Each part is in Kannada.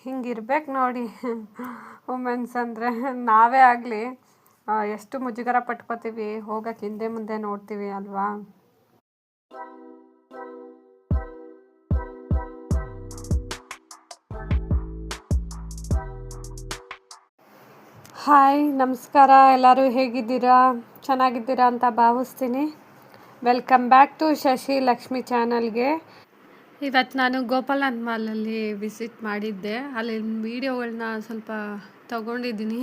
ಹಿಂಗಿರ್ಬೇಕು ನೋಡಿ. ವುಮೆನ್ಸ್ ಅಂದರೆ ನಾವೇ ಆಗಲಿ ಎಷ್ಟು ಮುಜುಗರ ಪಟ್ಕೋತೀವಿ, ಹೋಗಕ್ಕೆ ಹಿಂದೆ ಮುಂದೆ ನೋಡ್ತೀವಿ ಅಲ್ವಾ. ಹಾಯ್, ನಮಸ್ಕಾರ. ಎಲ್ಲರೂ ಹೇಗಿದ್ದೀರಾ? ಚೆನ್ನಾಗಿದ್ದೀರಾ ಅಂತ ಭಾವಿಸ್ತೀನಿ. Welcome back to Shashi Lakshmi ಚಾನಲ್ಗೆ. ಇವತ್ತು ನಾನು ಗೋಪಾಲನ್ ಮಾಲಲ್ಲಿ ವಿಸಿಟ್ ಮಾಡಿದ್ದೆ. ಅಲ್ಲಿನ ವೀಡಿಯೋಗಳನ್ನ ಸ್ವಲ್ಪ ತಗೊಂಡಿದ್ದೀನಿ.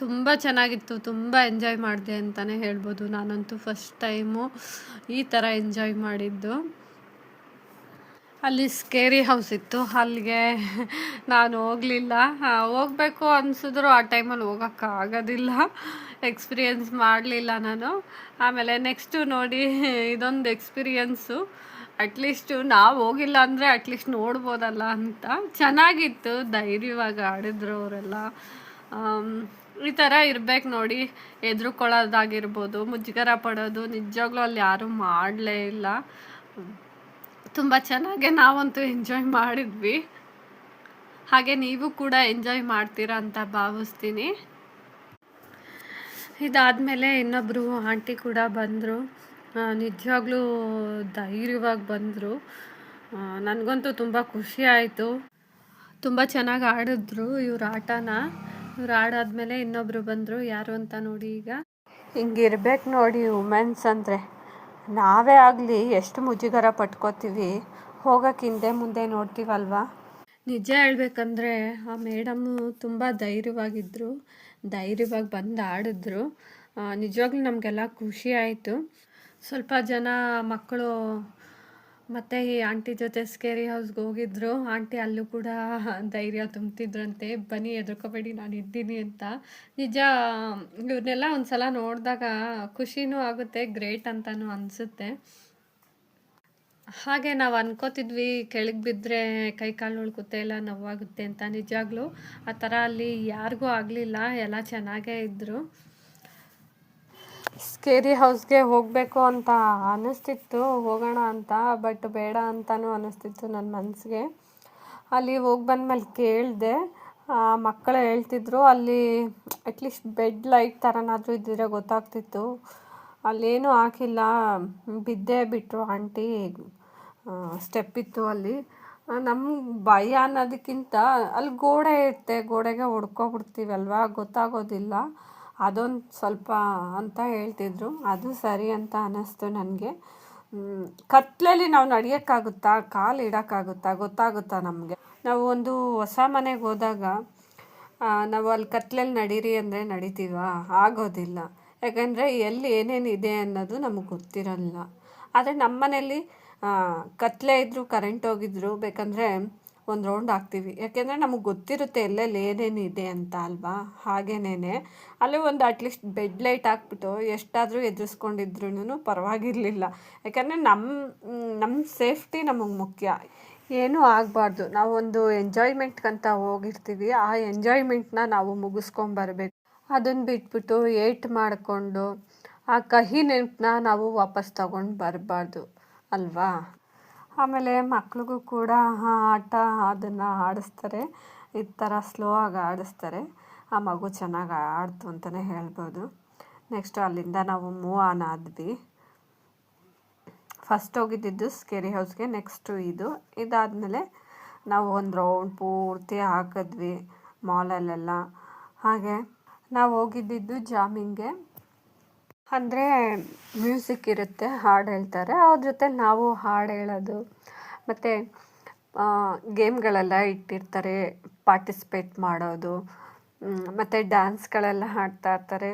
ತುಂಬ ಚೆನ್ನಾಗಿತ್ತು, ತುಂಬ ಎಂಜಾಯ್ ಮಾಡಿದೆ ಅಂತಲೇ ಹೇಳ್ಬೋದು. ನಾನಂತೂ ಫಸ್ಟ್ ಟೈಮು ಈ ಥರ ಎಂಜಾಯ್ ಮಾಡಿದ್ದು. ಅಲ್ಲಿ ಸ್ಕೇರಿ ಹೌಸ್ ಇತ್ತು, ಅಲ್ಲಿಗೆ ನಾನು ಹೋಗಲಿಲ್ಲ. ಹೋಗಬೇಕು ಅನಿಸಿದ್ರು ಆ ಟೈಮಲ್ಲಿ ಹೋಗೋಕ್ಕಾಗೋದಿಲ್ಲ, ಎಕ್ಸ್ಪೀರಿಯೆನ್ಸ್ ಮಾಡಲಿಲ್ಲ ನಾನು. ಆಮೇಲೆ ನೆಕ್ಸ್ಟು ನೋಡಿ, ಇದೊಂದು ಎಕ್ಸ್ಪೀರಿಯೆನ್ಸು. ಅಟ್ಲೀಸ್ಟು ನಾವು ಹೋಗಿಲ್ಲ ಅಂದರೆ ಅಟ್ಲೀಸ್ಟ್ ನೋಡ್ಬೋದಲ್ಲ ಅಂತ. ಚೆನ್ನಾಗಿತ್ತು, ಧೈರ್ಯವಾಗಿ ಆಡಿದ್ರು ಅವರೆಲ್ಲ. ಈ ಥರ ಇರ್ಬೇಕು ನೋಡಿ. ಹೆದ್ರುಕೊಳ್ಳೋದಾಗಿರ್ಬೋದು, ಮುಜುಗರ ಪಡೋದು ನಿಜವಾಗ್ಲೂ ಅಲ್ಲಿ ಯಾರೂ ಮಾಡಲೇ ಇಲ್ಲ. ತುಂಬ ಚೆನ್ನಾಗೆ ನಾವಂತೂ ಎಂಜಾಯ್ ಮಾಡಿದ್ವಿ. ಹಾಗೆ ನೀವು ಕೂಡ ಎಂಜಾಯ್ ಮಾಡ್ತೀರಾ ಅಂತ ಭಾವಿಸ್ತೀನಿ. ಇದಾದಮೇಲೆ ಇನ್ನೊಬ್ಬರು ಆಂಟಿ ಕೂಡ ಬಂದರು. ನಿಜವಾಗ್ಲೂ ಧೈರ್ಯವಾಗಿ ಬಂದರು. ನನಗಂತೂ ತುಂಬ ಖುಷಿ ಆಯಿತು. ತುಂಬ ಚೆನ್ನಾಗಿ ಆಡಿದ್ರು ಇವ್ರ ಆಟನ. ಇವ್ರು ಆಡಾದ್ಮೇಲೆ ಇನ್ನೊಬ್ಬರು ಬಂದರು. ಯಾರು ಅಂತ ನೋಡಿ. ಈಗ ಹಿಂಗಿರ್ಬೇಕು ನೋಡಿ ವುಮೆನ್ಸ್ ಅಂದರೆ. ನಾವೇ ಆಗಲಿ ಎಷ್ಟು ಮುಜುಗರ ಪಟ್ಕೋತೀವಿ, ಹೋಗೋಕ್ಕೆ ಹಿಂದೆ ಮುಂದೆ ನೋಡ್ತೀವಲ್ವ. ನಿಜ ಹೇಳ್ಬೇಕಂದ್ರೆ ಆ ಮೇಡಮ್ಮು ತುಂಬ ಧೈರ್ಯವಾಗಿದ್ದರು, ಧೈರ್ಯವಾಗಿ ಬಂದು ಆಡಿದ್ರು. ನಿಜವಾಗ್ಲೂ ನಮಗೆಲ್ಲ ಖುಷಿ ಆಯಿತು. ಸ್ವಲ್ಪ ಜನ ಮಕ್ಕಳು ಮತ್ತು ಈ ಆಂಟಿ ಜೊತೆ ಸ್ಕೇರಿ ಹೌಸ್ಗೆ ಹೋಗಿದ್ರು. ಆಂಟಿ ಅಲ್ಲೂ ಕೂಡ ಧೈರ್ಯ ತುಂಬ್ತಿದ್ರಂತೆ, ಬನ್ನಿ ಹೆದರ್ಕೋಬೇಡಿ ನಾನು ಇದ್ದೀನಿ ಅಂತ. ನಿಜ ಇವ್ರನ್ನೆಲ್ಲ ಒಂದು ಸಲ ನೋಡಿದಾಗ ಖುಷಿನೂ ಆಗುತ್ತೆ, ಗ್ರೇಟ್ ಅಂತಲೂ ಅನಿಸುತ್ತೆ. ಹಾಗೆ ನಾವು ಅನ್ಕೋತಿದ್ವಿ ಕೆಳಗೆ ಬಿದ್ದರೆ ಕೈ ಕಾಲು ಉಳ್ಕುತ್ತೆ, ಎಲ್ಲ ನೋವಾಗುತ್ತೆ ಅಂತ. ನಿಜವಾಗ್ಲೂ ಆ ಥರ ಅಲ್ಲಿ ಯಾರಿಗೂ ಆಗಲಿಲ್ಲ, ಎಲ್ಲ ಚೆನ್ನಾಗೇ ಇದ್ದರು. ಸ್ಕೇರಿ ಹೌಸ್ಗೆ ಹೋಗಬೇಕು ಅಂತ ಅನ್ನಿಸ್ತಿತ್ತು, ಹೋಗೋಣ ಅಂತ. ಬಟ್ ಬೇಡ ಅಂತಲೂ ಅನ್ನಿಸ್ತಿತ್ತು ನನ್ನ ಮನಸ್ಸಿಗೆ. ಅಲ್ಲಿ ಹೋಗಿ ಬಂದಮೇಲೆ ಕೇಳಿದೆ, ಮಕ್ಕಳು ಹೇಳ್ತಿದ್ರು ಅಲ್ಲಿ ಅಟ್ಲೀಸ್ಟ್ ಬೆಡ್ ಲೈಟ್ ಥರನಾದರೂ ಇದ್ದಿದ್ರೆ ಗೊತ್ತಾಗ್ತಿತ್ತು. ಅಲ್ಲೇನೂ ಹಾಕಿಲ್ಲ, ಬಿದ್ದೇ ಬಿಟ್ಟರು ಆಂಟಿ. ಸ್ಟೆಪ್ ಇತ್ತು ಅಲ್ಲಿ. ನಮ್ಗೆ ಭಯ ಅನ್ನೋದಕ್ಕಿಂತ ಅಲ್ಲಿ ಗೋಡೆ ಇರುತ್ತೆ, ಗೋಡೆಗೆ ಹೊಡ್ಕೊಬಿಡ್ತೀವಲ್ವ, ಗೊತ್ತಾಗೋದಿಲ್ಲ. ಅದೊಂದು ಸ್ವಲ್ಪ ಅಂತ ಹೇಳ್ತಿದ್ರು. ಅದು ಸರಿ ಅಂತ ಅನ್ನಿಸ್ತು ನನಗೆ. ಕತ್ಲಲ್ಲಿ ನಾವು ನಡೆಯೋಕ್ಕಾಗುತ್ತಾ, ಕಾಲು ಇಡೋಕ್ಕಾಗುತ್ತಾ, ಗೊತ್ತಾಗುತ್ತಾ ನಮಗೆ? ನಾವು ಒಂದು ಹೊಸ ಮನೆಗೆ ಹೋದಾಗ ನಾವು ಅಲ್ಲಿ ಕತ್ಲಲ್ಲಿ ನಡೀರಿ ಅಂದರೆ ನಡಿತೀವಾ? ಆಗೋದಿಲ್ಲ. ಯಾಕಂದರೆ ಎಲ್ಲಿ ಏನೇನಿದೆ ಅನ್ನೋದು ನಮಗೆ ಗೊತ್ತಿರಲ್ಲ. ಆದರೆ ನಮ್ಮ ಮನೇಲಿ ಕತ್ಲೆ ಇದ್ದರೂ ಕರೆಂಟ್ ಹೋಗಿದ್ರು ಬೇಕಂದರೆ ಒಂದು ರೌಂಡ್ ಹಾಕ್ತೀವಿ, ಯಾಕೆಂದರೆ ನಮಗೆ ಗೊತ್ತಿರುತ್ತೆ ಎಲ್ಲೆಲ್ಲಿ ಏನೇನಿದೆ ಅಂತ ಅಲ್ವಾ. ಹಾಗೇನೇ ಅಲ್ಲಿ ಒಂದು ಅಟ್ಲೀಸ್ಟ್ ಬೆಡ್ ಲೈಟ್ ಹಾಕ್ಬಿಟ್ಟು ಎಷ್ಟಾದರೂ ಎದುರಿಸ್ಕೊಂಡಿದ್ರು ಪರವಾಗಿರಲಿಲ್ಲ. ಯಾಕಂದರೆ ನಮ್ಮ ಸೇಫ್ಟಿ ನಮಗೆ ಮುಖ್ಯ. ಏನೂ ಆಗಬಾರ್ದು. ನಾವೊಂದು ಎಂಜಾಯ್ಮೆಂಟ್ಗಂತ ಹೋಗಿರ್ತೀವಿ, ಆ ಎಂಜಾಯ್ಮೆಂಟ್ನ ನಾವು ಮುಗಿಸ್ಕೊಂಬರ್ಬೇಕು. ಅದನ್ನು ಬಿಟ್ಬಿಟ್ಟು ಏಟ್ ಮಾಡಿಕೊಂಡು ಆ ಕಹಿ ನೆನಪನ್ನ ನಾವು ವಾಪಸ್ ತಗೊಂಡು ಬರಬಾರ್ದು ಅಲ್ವಾ. ಆಮೇಲೆ ಮಕ್ಳಿಗೂ ಕೂಡ ಆಟ ಅದನ್ನು ಆಡಿಸ್ತಾರೆ, ಈ ಥರ ಸ್ಲೋ ಆಗಿ ಆಡಿಸ್ತಾರೆ. ಆ ಮಗು ಚೆನ್ನಾಗಿ ಆಡ್ತು ಅಂತಲೇ ಹೇಳ್ಬೋದು. ನೆಕ್ಸ್ಟು ಅಲ್ಲಿಂದ ನಾವು ಮೂವ್ ಆನ್ ಆದ್ವಿ. ಫಸ್ಟ್ ಹೋಗಿದ್ದಿದ್ದು ಸ್ಕೇರಿ ಹೌಸ್ಗೆ, ನೆಕ್ಸ್ಟು ಇದಾದಮೇಲೆ ನಾವು ಒಂದು ರೌಂಡ್ ಪೂರ್ತಿ ಹಾಕಿದ್ವಿ ಮಾಲಲ್ಲೆಲ್ಲ. ಹಾಗೆ ನಾವು ಹೋಗಿದ್ದಿದ್ದು ಜಾಮಿಂಗ್ಗೆ. ಅಂದರೆ ಮ್ಯೂಸಿಕ್ ಇರುತ್ತೆ, ಹಾಡು ಹೇಳ್ತಾರೆ, ಅವ್ರ ಜೊತೆ ನಾವು ಹಾಡು ಹೇಳೋದು. ಮತ್ತು ಗೇಮ್ಗಳೆಲ್ಲ ಇಟ್ಟಿರ್ತಾರೆ, ಪಾರ್ಟಿಸಿಪೇಟ್ ಮಾಡೋದು. ಮತ್ತು ಡ್ಯಾನ್ಸ್ಗಳೆಲ್ಲ ಹಾಡ್ತಾ ಇರ್ತಾರೆ.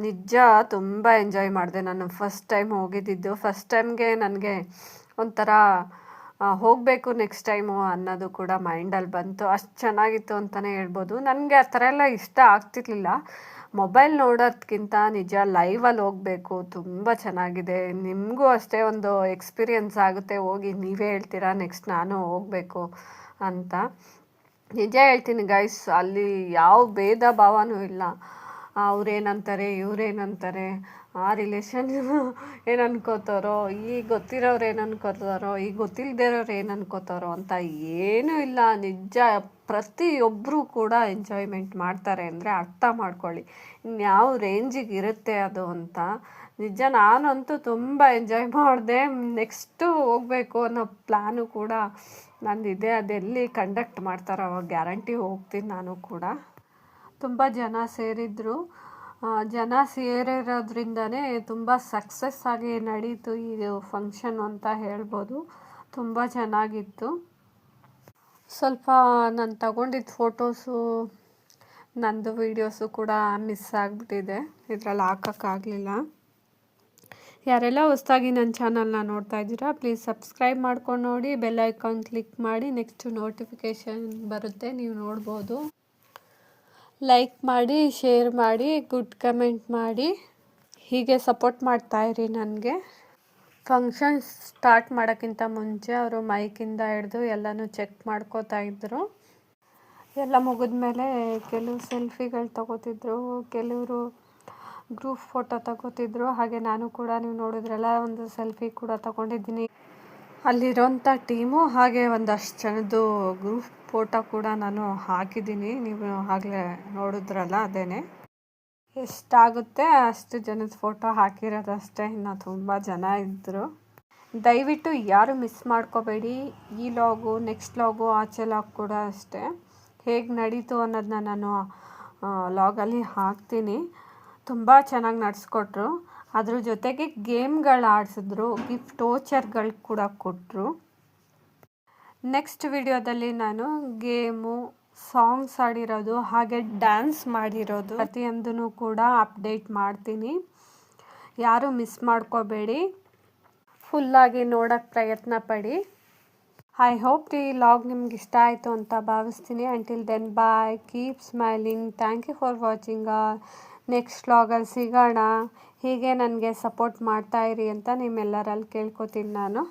ನಿಜ ತುಂಬ ಎಂಜಾಯ್ ಮಾಡಿದೆ ನಾನು. First time ಹೋಗಿದ್ದಿದ್ದು. ಫಸ್ಟ್ ಟೈಮ್ಗೆ ನನಗೆ ಒಂಥರ ಹೋಗಬೇಕು ನೆಕ್ಸ್ಟ್ ಟೈಮು ಅನ್ನೋದು ಕೂಡ ಮೈಂಡಲ್ಲಿ ಬಂತು. ಅಷ್ಟು ಚೆನ್ನಾಗಿತ್ತು ಅಂತಲೇ ಹೇಳ್ಬೋದು. ನನಗೆ ಆ ಥರ ಎಲ್ಲ ಇಷ್ಟ ಆಗ್ತಿರ್ಲಿಲ್ಲ. ಮೊಬೈಲ್ ನೋಡೋದಕ್ಕಿಂತ ನಿಜ ಲೈವಲ್ಲಿ ಹೋಗಬೇಕು, ತುಂಬ ಚೆನ್ನಾಗಿದೆ. ನಿಮಗೂ ಅಷ್ಟೇ ಒಂದು ಎಕ್ಸ್ಪೀರಿಯೆನ್ಸ್ ಆಗುತ್ತೆ. ಹೋಗಿ ನೀವೇ ಹೇಳ್ತೀರಾ ನೆಕ್ಸ್ಟ್ ನಾನು ಹೋಗಬೇಕು ಅಂತ. ನಿಜ ಹೇಳ್ತೀನಿ ಗೈಸ್, ಅಲ್ಲಿ ಯಾವ ಭೇದ ಭಾವನೂ ಇಲ್ಲ. ಅವ್ರೇನಂತಾರೆ ಇವ್ರೇನಂತಾರೆ ಆ ರಿಲೇಷನ್ ಏನು ಅನ್ಕೋತಾರೋ, ಈ ಗೊತ್ತಿರೋರು ಏನು ಅನ್ಕೋತಾರೋ, ಈ ಗೊತ್ತಿಲ್ಲದೆ ಇರೋರು ಏನು ಅನ್ಕೋತಾರೋ ಅಂತ ಏನೂ ಇಲ್ಲ. ನಿಜ ಪ್ರತಿಯೊಬ್ಬರೂ ಕೂಡ ಎಂಜಾಯ್ಮೆಂಟ್ ಮಾಡ್ತಾರೆ ಅಂದರೆ ಅರ್ಥ ಮಾಡ್ಕೊಳ್ಳಿ ಇನ್ಯಾವ ರೇಂಜಿಗೆ ಇರುತ್ತೆ ಅದು ಅಂತ. ನಿಜ ನಾನಂತೂ ತುಂಬ ಎಂಜಾಯ್ ಮಾಡಿದೆ. ನೆಕ್ಸ್ಟು ಹೋಗಬೇಕು ಅನ್ನೋ ಪ್ಲ್ಯಾನು ಕೂಡ ನಂದಿದೆ. ಅದೆಲ್ಲಿ ಕಂಡಕ್ಟ್ ಮಾಡ್ತಾರೋ ಅವಾಗ ಗ್ಯಾರಂಟಿ ಹೋಗ್ತೀನಿ ನಾನು ಕೂಡ. ತುಂಬ ಜನ ಸೇರಿದ್ರು. ಜನ ಸೇರಿರೋದ್ರಿಂದನೇ ತುಂಬ ಸಕ್ಸಸ್ ಆಗಿ ನಡೀತು ಈ ಫಂಕ್ಷನ್ ಅಂತ ಹೇಳ್ಬೋದು. ತುಂಬ ಚೆನ್ನಾಗಿತ್ತು. ಸ್ವಲ್ಪ ನಾನು ತಗೊಂಡಿದ್ದ ಫೋಟೋಸು ನಂದು ವೀಡಿಯೋಸು ಕೂಡ ಮಿಸ್ ಆಗಿಬಿಟ್ಟಿದೆ, ಇದರಲ್ಲಿ ಹಾಕೋಕ್ಕಾಗಲಿಲ್ಲ. ಯಾರೆಲ್ಲ ಹೊಸದಾಗಿ ನನ್ನ ಚಾನಲ್ನ ನೋಡ್ತಾ ಇದ್ದೀರಾ ಪ್ಲೀಸ್ ಸಬ್ಸ್ಕ್ರೈಬ್ ಮಾಡ್ಕೊಂಡು ನೋಡಿ, ಬೆಲ್ ಐಕಾನ್ ಕ್ಲಿಕ್ ಮಾಡಿ, ನೆಕ್ಸ್ಟ್ ನೋಟಿಫಿಕೇಷನ್ ಬರುತ್ತೆ, ನೀವು ನೋಡ್ಬೋದು. ಲೈಕ್ ಮಾಡಿ, ಶೇರ್ ಮಾಡಿ, ಗುಡ್ ಕಮೆಂಟ್ ಮಾಡಿ, ಹೀಗೆ ಸಪೋರ್ಟ್ ಮಾಡ್ತಾಯಿರಿ ನನಗೆ. ಫಂಕ್ಷನ್ ಸ್ಟಾರ್ಟ್ ಮಾಡೋಕ್ಕಿಂತ ಮುಂಚೆ ಅವರು ಮೈಕಿಂದ ಹಿಡ್ದು ಎಲ್ಲನೂ ಚೆಕ್ ಮಾಡ್ಕೋತಾ ಇದ್ದರು. ಎಲ್ಲ ಮುಗಿದ್ಮೇಲೆ ಕೆಲವು ಸೆಲ್ಫಿಗಳು ತಗೋತಿದ್ರು, ಕೆಲವರು ಗ್ರೂಪ್ ಫೋಟೋ ತಗೋತಿದ್ರು. ಹಾಗೆ ನಾನು ಕೂಡ ನೀವು ನೋಡಿದ್ರಲ್ಲ ಒಂದು ಸೆಲ್ಫಿ ಕೂಡ ತಗೊಂಡಿದ್ದೀನಿ. ಅಲ್ಲಿರೋಂಥ ಟೀಮು ಹಾಗೆ ಒಂದಷ್ಟು ಜನದ್ದು ಗ್ರೂಪ್ ಫೋಟೋ ಕೂಡ ನಾನು ಹಾಕಿದ್ದೀನಿ, ನೀವು ಆಗಲೇ ನೋಡಿದ್ರಲ್ಲ ಅದೇನೆ. ಎಷ್ಟಾಗುತ್ತೆ ಅಷ್ಟು ಜನದ ಫೋಟೋ ಹಾಕಿರೋದಷ್ಟೇ, ಇನ್ನು ತುಂಬ ಜನ ಇದ್ದರು. ದಯವಿಟ್ಟು ಯಾರು ಮಿಸ್ ಮಾಡ್ಕೋಬೇಡಿ. ಈ ಲಾಗು, ನೆಕ್ಸ್ಟ್ ಲಾಗು, ಆಚೆ ಲಾಗ್ ಕೂಡ ಅಷ್ಟೇ ಹೇಗೆ ನಡೀತು ಅನ್ನೋದನ್ನ ನಾನು ಲಾಗಲ್ಲಿ ಹಾಕ್ತೀನಿ. ತುಂಬ ಚೆನ್ನಾಗಿ ನಡೆಸ್ಕೊಟ್ರು. ಅದ್ರ ಜೊತೆಗೆ ಗೇಮ್ಗಳು ಆಡಿಸಿದ್ರು, ಗಿಫ್ಟ್ ವೋಚರ್ಗಳು ಕೂಡ ಕೊಟ್ಟರು. ನೆಕ್ಸ್ಟ್ ವಿಡಿಯೋದಲ್ಲಿ ನಾನು ಗೇಮು, ಸಾಂಗ್ಸ್ ಆಡಿರೋದು, ಹಾಗೆ ಡ್ಯಾನ್ಸ್ ಮಾಡಿರೋದು ಪ್ರತಿಯೊಂದೂ ಕೂಡ ಅಪ್ಡೇಟ್ ಮಾಡ್ತೀನಿ. ಯಾರು ಮಿಸ್ ಮಾಡ್ಕೋಬೇಡಿ, ಫುಲ್ಲಾಗಿ ನೋಡೋಕ್ಕೆ ಪ್ರಯತ್ನ ಪಡಿ. ಐ ಹೋಪ್ ಈ ಲಾಗ್ ನಿಮ್ಗೆ ಇಷ್ಟ ಆಯಿತು ಅಂತ ಭಾವಿಸ್ತೀನಿ. Until then bye, keep smiling, thank you for watching. Next ಲಾಗಲ್ಲಿ ಸಿಗೋಣ. ಹೀಗೆ ನನಗೆ ಸಪೋರ್ಟ್ ಮಾಡ್ತಾಯಿರಿ ಅಂತ ನಿಮ್ಮೆಲ್ಲರಲ್ಲಿ ಕೇಳ್ಕೊತೀನಿ ನಾನು.